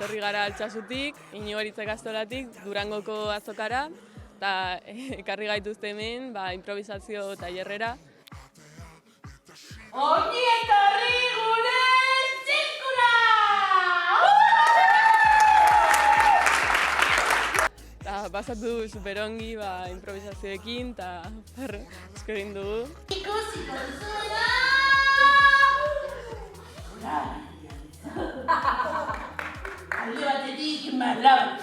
etorri gara Altsasutik, Inigoritza ikastolatik, Durangoko azokara, eta ekarri gaituzte hemen, improvisazio tailerrera. Ongi etorri gure zirkura! Pasatu superongi improvisazioekin, eta asko egin dugu. Ikusiko duzuna! Alde batetik marlabat.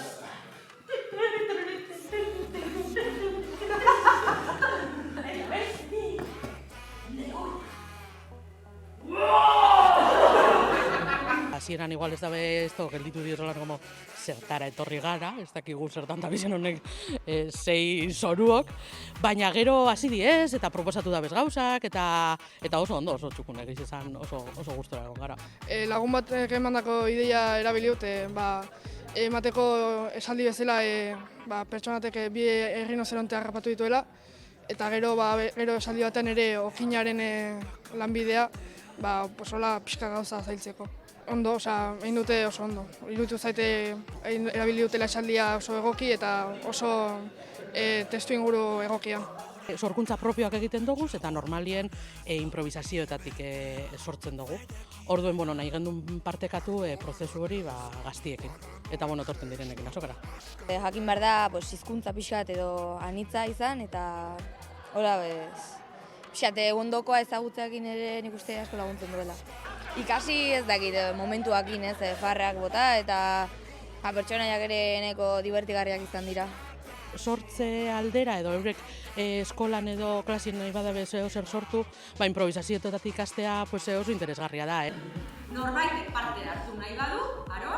Hasieran igual ez dabe esto gelditu direla como zertara etorri gara, ez dakigu zertan da bizen honek sei zoruok, baina gero hasi diez eta proposatu dabez gauzak eta oso ondo, oso txukun egiz izan, oso gustora egon gara. Lagun batek emandako ideia erabili dut, emateko esaldi bezala pertsonatek bi errinozeronte harrapatu dituela, eta gero esaldi batean ere okinaren lanbidea, hola pixka gauza zailtzeko. Ondo, egin dute oso ondo. Iruditu zaite erabili dutela esaldia oso egoki eta oso testu inguru egokia. Sorkuntza propioak egiten dugu eta normalien improvisazioetatik sortzen dugu. Orduen, nahi gendun partekatu prozesu hori gaztiekin. Eta torten direnekin azokara. Jakin behar da, hizkuntza pixkat edo anitza izan eta hola pixkat ondokoa ezagutzeakin ere nik uste asko laguntzen duela. Ikasi ez dakit momentuakin farrak bota eta pertsonaiak ere eneko divertigarriak izan dira. Sortze aldera edo eurek eskolan edo klasien nahi badabe zer sortu, improvisazioetatik ikastea oso interesgarria da. Norbaitek parte hartu nahi badu, aro?